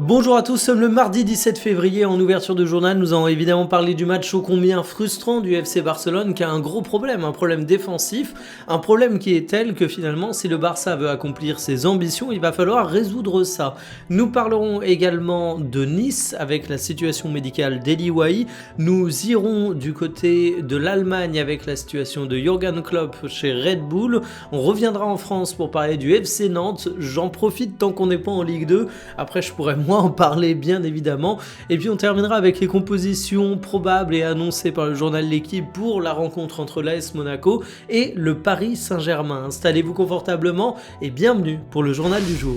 Bonjour à tous, nous sommes le mardi 17 février en ouverture de journal. Nous allons évidemment parler du match ô combien frustrant du FC Barcelone qui a un gros problème, un problème défensif, un problème qui est tel que finalement si le Barça veut accomplir ses ambitions, il va falloir résoudre ça. Nous parlerons également de Nice avec la situation médicale d'Eli Wahi. Nous irons du côté de l'Allemagne avec la situation de Jürgen Klopp chez Red Bull. On reviendra en France pour parler du FC Nantes. J'en profite tant qu'on n'est pas en Ligue 2. Après je pourrais moi en parler bien évidemment, et puis on terminera avec les compositions probables et annoncées par le journal L'Équipe pour la rencontre entre l'AS Monaco et le Paris Saint-Germain. Installez-vous confortablement et bienvenue pour le journal du jour.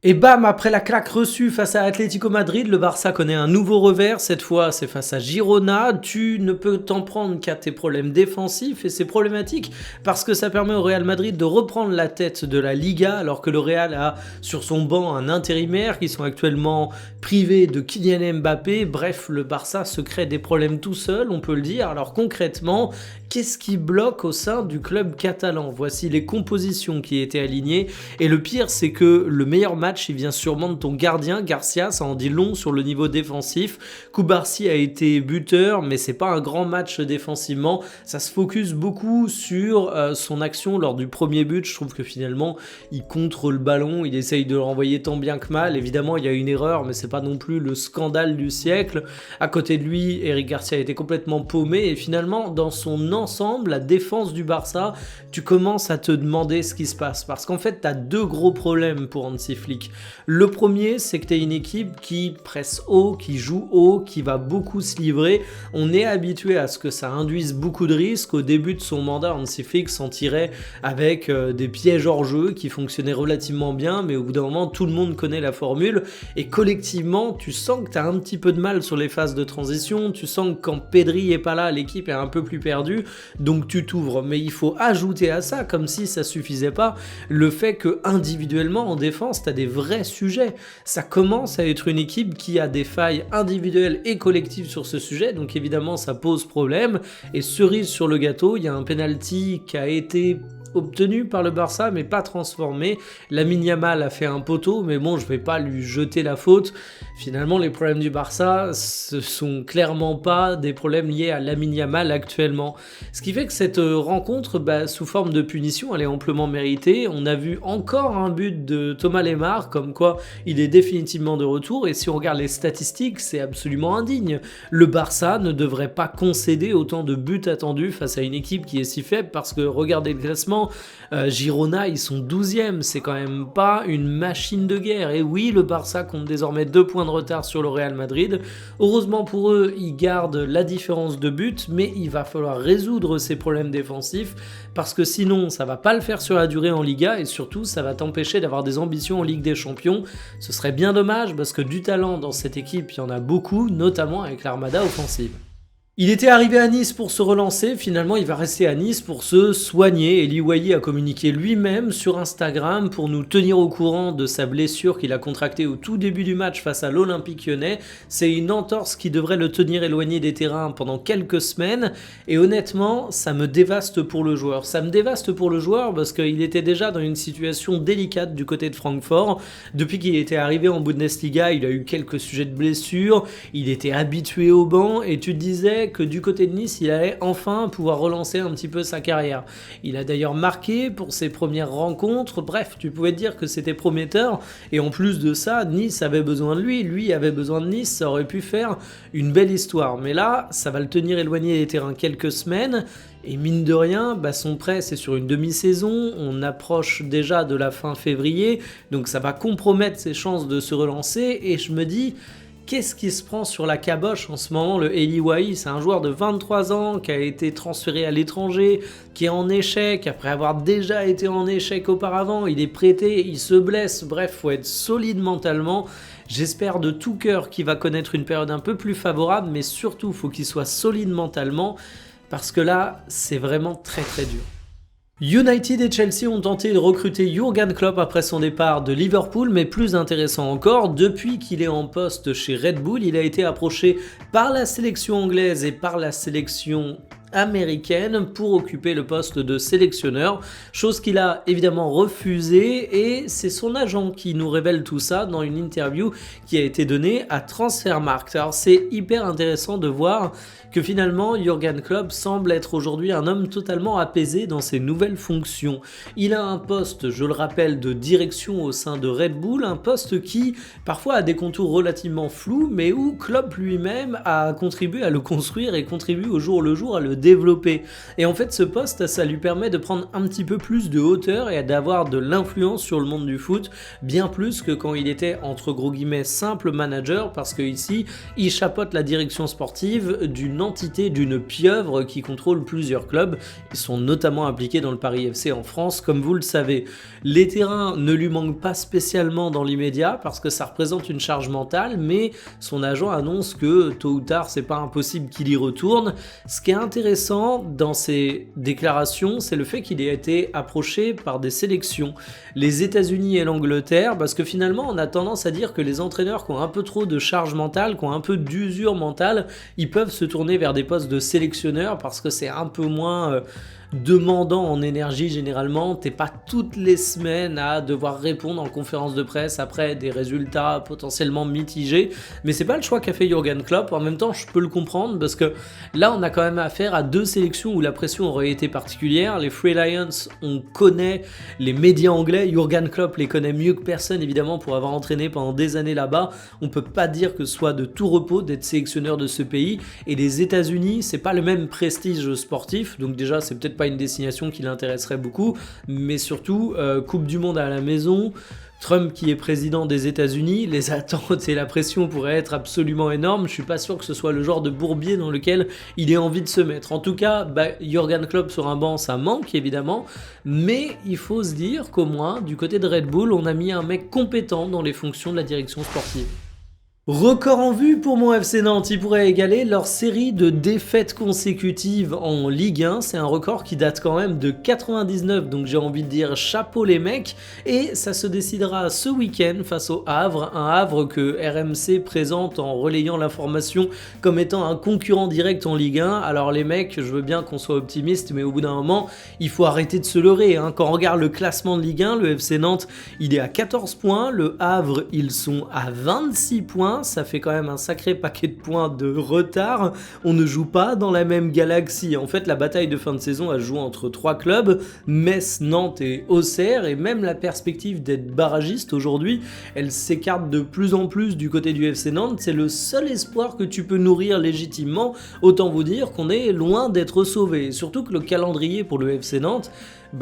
Et bam, après la claque reçue face à Atlético Madrid, le Barça connaît un nouveau revers, cette fois c'est face à Girona. Tu ne peux t'en prendre qu'à tes problèmes défensifs et c'est problématique parce que ça permet au Real Madrid de reprendre la tête de la Liga alors que le Real a sur son banc un intérimaire qui sont actuellement privés de Kylian Mbappé. Bref, le Barça se crée des problèmes tout seul, on peut le dire. Alors concrètement, qu'est-ce qui bloque au sein du club catalan? Voici les compositions qui étaient alignées et le pire c'est que le meilleur match il vient sûrement de ton gardien Garcia, ça en dit long sur le niveau défensif. Koubarsi a été buteur mais c'est pas un grand match défensivement, ça se focus beaucoup sur son action lors du premier but. Je trouve que finalement il contrôle le ballon, il essaye de le renvoyer tant bien que mal. Évidemment il y a une erreur mais c'est pas non plus le scandale du siècle. À côté de lui Eric Garcia a été complètement paumé et finalement dans son ensemble, la défense du Barça, tu commences à te demander ce qui se passe parce qu'en fait tu as deux gros problèmes pour Hansi Flick. Le premier, c'est que tu as une équipe qui presse haut, qui joue haut, qui va beaucoup se livrer. On est habitué à ce que ça induise beaucoup de risques. Au début de son mandat, Hansi Flick s'en tirait avec des pièges hors jeu qui fonctionnaient relativement bien, mais au bout d'un moment, tout le monde connaît la formule et collectivement, tu sens que tu as un petit peu de mal sur les phases de transition. Tu sens que quand Pedri est pas là, l'équipe est un peu plus perdue, donc tu t'ouvres. Mais il faut ajouter à ça, comme si ça suffisait pas, le fait que individuellement en défense, tu as des vrais sujets. Ça commence à être une équipe qui a des failles individuelles et collectives sur ce sujet, donc évidemment ça pose problème. Et cerise sur le gâteau, il y a un penalty qui a été obtenu par le Barça mais pas transformé. Lamine Yamal a fait un poteau mais bon je vais pas lui jeter la faute. Finalement les problèmes du Barça ce sont clairement pas des problèmes liés à Lamine Yamal actuellement. Ce qui fait que cette rencontre sous forme de punition elle est amplement méritée. On a vu encore un but de Thomas Lemar comme quoi il est définitivement de retour et si on regarde les statistiques c'est absolument indigne. Le Barça ne devrait pas concéder autant de buts attendus face à une équipe qui est si faible parce que regardez le classement, Girona ils sont 12e, c'est quand même pas une machine de guerre. Et oui, le Barça compte désormais 2 points de retard sur le Real Madrid. Heureusement pour eux, ils gardent la différence de but, mais il va falloir résoudre ces problèmes défensifs parce que sinon ça va pas le faire sur la durée en Liga et surtout ça va t'empêcher d'avoir des ambitions en Ligue des Champions. Ce serait bien dommage parce que du talent dans cette équipe il y en a beaucoup, notamment avec l'armada offensive. Il était arrivé à Nice pour se relancer, finalement il va rester à Nice pour se soigner. Eli Wahi a communiqué lui-même sur Instagram pour nous tenir au courant de sa blessure qu'il a contractée au tout début du match face à l'Olympique Lyonnais. C'est une entorse qui devrait le tenir éloigné des terrains pendant quelques semaines et honnêtement ça me dévaste pour le joueur. Ça me dévaste pour le joueur parce qu'il était déjà dans une situation délicate du côté de Francfort. Depuis qu'il était arrivé en Bundesliga, il a eu quelques sujets de blessures, il était habitué au banc et tu te disais que du côté de Nice, il allait enfin pouvoir relancer un petit peu sa carrière. Il a d'ailleurs marqué pour ses premières rencontres. Bref, tu pouvais te dire que c'était prometteur. Et en plus de ça, Nice avait besoin de lui. Lui avait besoin de Nice. Ça aurait pu faire une belle histoire. Mais là, ça va le tenir éloigné des terrains quelques semaines. Et mine de rien, son prêt c'est sur une demi-saison, on approche déjà de la fin février, donc ça va compromettre ses chances de se relancer et je me dis, qu'est-ce qui se prend sur la caboche en ce moment? Le Eli Wahi, c'est un joueur de 23 ans qui a été transféré à l'étranger, qui est en échec, après avoir déjà été en échec auparavant, il est prêté, il se blesse, bref, faut être solide mentalement. J'espère de tout cœur qu'il va connaître une période un peu plus favorable, mais surtout, faut qu'il soit solide mentalement, parce que là, c'est vraiment très très dur. United et Chelsea ont tenté de recruter Jürgen Klopp après son départ de Liverpool, mais plus intéressant encore, depuis qu'il est en poste chez Red Bull, il a été approché par la sélection anglaise et par la sélection américaine pour occuper le poste de sélectionneur, chose qu'il a évidemment refusé et c'est son agent qui nous révèle tout ça dans une interview qui a été donnée à Transfermarkt. Alors c'est hyper intéressant de voir que finalement Jürgen Klopp semble être aujourd'hui un homme totalement apaisé dans ses nouvelles fonctions. Il a un poste, je le rappelle, de direction au sein de Red Bull, un poste qui parfois a des contours relativement flous, mais où Klopp lui-même a contribué à le construire et contribue au jour le jour à le développer. Et en fait ce poste, ça lui permet de prendre un petit peu plus de hauteur et d'avoir de l'influence sur le monde du foot, bien plus que quand il était entre gros guillemets simple manager, parce que ici il chapeaute la direction sportive d'une entité, d'une pieuvre qui contrôle plusieurs clubs. Ils sont notamment impliqués dans le Paris FC en France, comme vous le savez. Les terrains ne lui manquent pas spécialement dans l'immédiat parce que ça représente une charge mentale, mais son agent annonce que tôt ou tard c'est pas impossible qu'il y retourne. Ce qui est intéressant dans ces déclarations, c'est le fait qu'il ait été approché par des sélections, les États-Unis et l'Angleterre, parce que finalement on a tendance à dire que les entraîneurs qui ont un peu trop de charge mentale, qui ont un peu d'usure mentale, ils peuvent se tourner vers des postes de sélectionneur parce que c'est un peu moins demandant en énergie généralement. T'es pas toutes les semaines à devoir répondre en conférence de presse après des résultats potentiellement mitigés, mais c'est pas le choix qu'a fait Jürgen Klopp. En même temps je peux le comprendre parce que là on a quand même affaire à deux sélections où la pression aurait été particulière. Les Free Lions, on connaît les médias anglais, Jürgen Klopp les connaît mieux que personne évidemment pour avoir entraîné pendant des années là-bas. On peut pas dire que ce soit de tout repos d'être sélectionneur de ce pays, et les États-Unis c'est pas le même prestige sportif, donc déjà c'est peut-être pas une destination qui l'intéresserait beaucoup, mais surtout Coupe du Monde à la maison, Trump qui est président des États-Unis, les attentes et la pression pourraient être absolument énormes. Je suis pas sûr que ce soit le genre de bourbier dans lequel il ait envie de se mettre. En tout cas, Jürgen Klopp sur un banc, ça manque évidemment, mais il faut se dire qu'au moins du côté de Red Bull, on a mis un mec compétent dans les fonctions de la direction sportive. Record en vue pour mon FC Nantes, ils pourraient égaler leur série de défaites consécutives en Ligue 1, c'est un record qui date quand même de 99, donc j'ai envie de dire chapeau les mecs, et ça se décidera ce week-end face au Havre, un Havre que RMC présente en relayant l'information comme étant un concurrent direct en Ligue 1. Alors les mecs, je veux bien qu'on soit optimiste, mais au bout d'un moment, il faut arrêter de se leurrer, hein. Quand on regarde le classement de Ligue 1, le FC Nantes, il est à 14 points, le Havre, ils sont à 26 points, ça fait quand même un sacré paquet de points de retard. On ne joue pas dans la même galaxie. En fait, la bataille de fin de saison a joué entre trois clubs, Metz, Nantes et Auxerre, et même la perspective d'être barragiste aujourd'hui, elle s'écarte de plus en plus du côté du FC Nantes. C'est le seul espoir que tu peux nourrir légitimement. Autant vous dire qu'on est loin d'être sauvé. Et surtout que le calendrier pour le FC Nantes,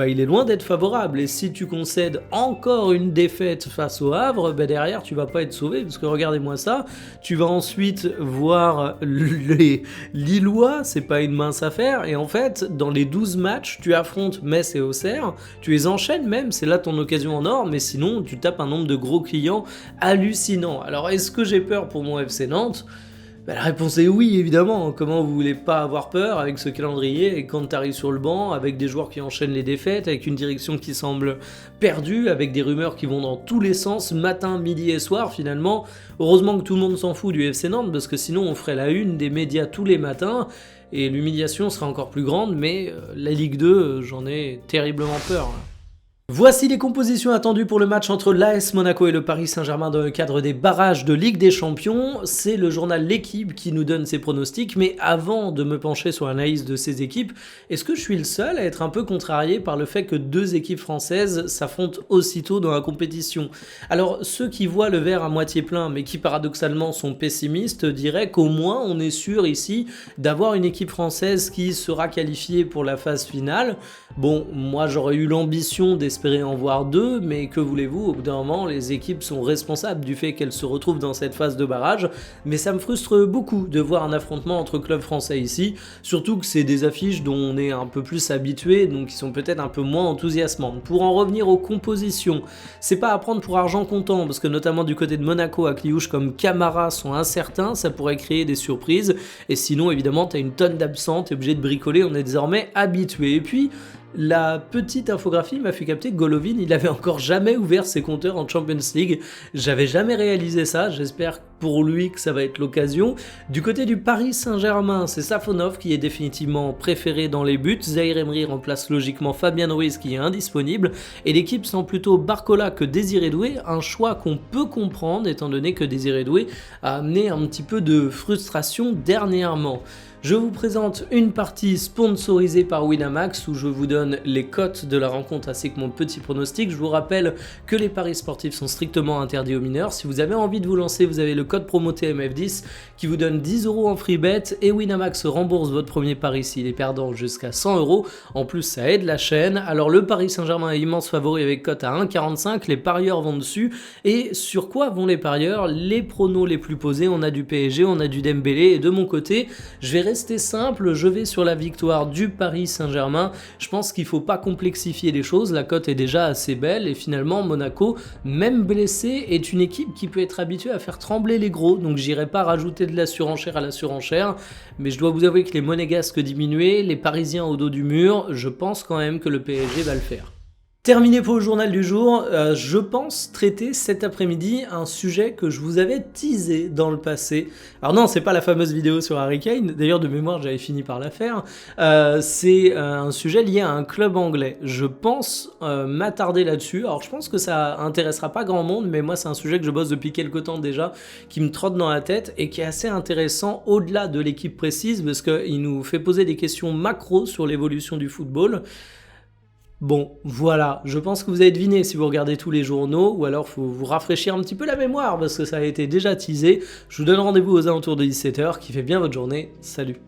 il est loin d'être favorable, et si tu concèdes encore une défaite face au Havre, derrière tu vas pas être sauvé, parce que regardez-moi ça, tu vas ensuite voir les Lillois, c'est pas une mince affaire, et en fait dans les 12 matchs tu affrontes Metz et Auxerre, tu les enchaînes même, c'est là ton occasion en or, mais sinon tu tapes un nombre de gros clients hallucinant. Alors est-ce que j'ai peur pour mon FC Nantes ? La réponse est oui, évidemment. Comment vous voulez pas avoir peur avec ce calendrier et quand tu arrives sur le banc, avec des joueurs qui enchaînent les défaites, avec une direction qui semble perdue, avec des rumeurs qui vont dans tous les sens, matin, midi et soir finalement. Heureusement que tout le monde s'en fout du FC Nantes, parce que sinon on ferait la une des médias tous les matins et l'humiliation serait encore plus grande, mais la Ligue 2, j'en ai terriblement peur, là. Voici les compositions attendues pour le match entre l'AS Monaco et le Paris Saint-Germain dans le cadre des barrages de Ligue des Champions. C'est le journal L'Équipe qui nous donne ses pronostics, mais avant de me pencher sur l'analyse de ces équipes, est-ce que je suis le seul à être un peu contrarié par le fait que deux équipes françaises s'affrontent aussitôt dans la compétition ? Alors ceux qui voient le verre à moitié plein, mais qui paradoxalement sont pessimistes, diraient qu'au moins on est sûr ici d'avoir une équipe française qui sera qualifiée pour la phase finale. Bon, moi j'aurais eu l'ambition d'espérer en voir deux, mais que voulez-vous, au bout d'un moment, les équipes sont responsables du fait qu'elles se retrouvent dans cette phase de barrage, mais ça me frustre beaucoup de voir un affrontement entre clubs français ici, surtout que c'est des affiches dont on est un peu plus habitué, donc qui sont peut-être un peu moins enthousiasmantes. Pour en revenir aux compositions, c'est pas à prendre pour argent comptant, parce que notamment du côté de Monaco, Akliouche comme Camara sont incertains, ça pourrait créer des surprises, et sinon évidemment t'as une tonne d'absents, t'es obligé de bricoler, on est désormais habitué. Et puis, la petite infographie m'a fait capter que Golovin, il avait encore jamais ouvert ses compteurs en Champions League. J'avais jamais réalisé ça, j'espère pour lui que ça va être l'occasion. Du côté du Paris Saint-Germain, c'est Safonov qui est définitivement préféré dans les buts. Zaïre Emery remplace logiquement Fabien Ruiz qui est indisponible. Et l'équipe sent plutôt Barcola que Désiré Doué, un choix qu'on peut comprendre étant donné que Désiré Doué a amené un petit peu de frustration dernièrement. Je vous présente une partie sponsorisée par Winamax où je vous donne les cotes de la rencontre ainsi que mon petit pronostic. Je vous rappelle que les paris sportifs sont strictement interdits aux mineurs. Si vous avez envie de vous lancer, vous avez le code promo TMF10 qui vous donne 10 € en free bet et Winamax rembourse votre premier pari s'il est perdant jusqu'à 100 €. En plus, ça aide la chaîne. Alors le Paris Saint-Germain est immense favori avec cote à 1,45. Les parieurs vont dessus. Et sur quoi vont les parieurs? Les pronos les plus posés. On a du PSG, on a du Dembélé et de mon côté, je vais rester simple, je vais sur la victoire du Paris Saint-Germain. Je pense qu'il ne faut pas complexifier les choses, la cote est déjà assez belle et finalement Monaco, même blessé, est une équipe qui peut être habituée à faire trembler les gros, donc j'irai pas rajouter de la surenchère à la surenchère, mais je dois vous avouer que les monégasques diminués, les Parisiens au dos du mur, je pense quand même que le PSG va le faire. Terminé pour le journal du jour, je pense traiter cet après-midi un sujet que je vous avais teasé dans le passé. Alors non, c'est pas la fameuse vidéo sur Harry Kane, d'ailleurs de mémoire j'avais fini par la faire, c'est un sujet lié à un club anglais. Je pense m'attarder là-dessus, alors je pense que ça intéressera pas grand monde, mais moi c'est un sujet que je bosse depuis quelques temps déjà, qui me trotte dans la tête et qui est assez intéressant au-delà de l'équipe précise, parce qu'il nous fait poser des questions macro sur l'évolution du football. Bon, voilà, je pense que vous avez deviné si vous regardez tous les journaux, ou alors il faut vous rafraîchir un petit peu la mémoire, parce que ça a été déjà teasé. Je vous donne rendez-vous aux alentours de 17 h, qui fait bien votre journée, salut.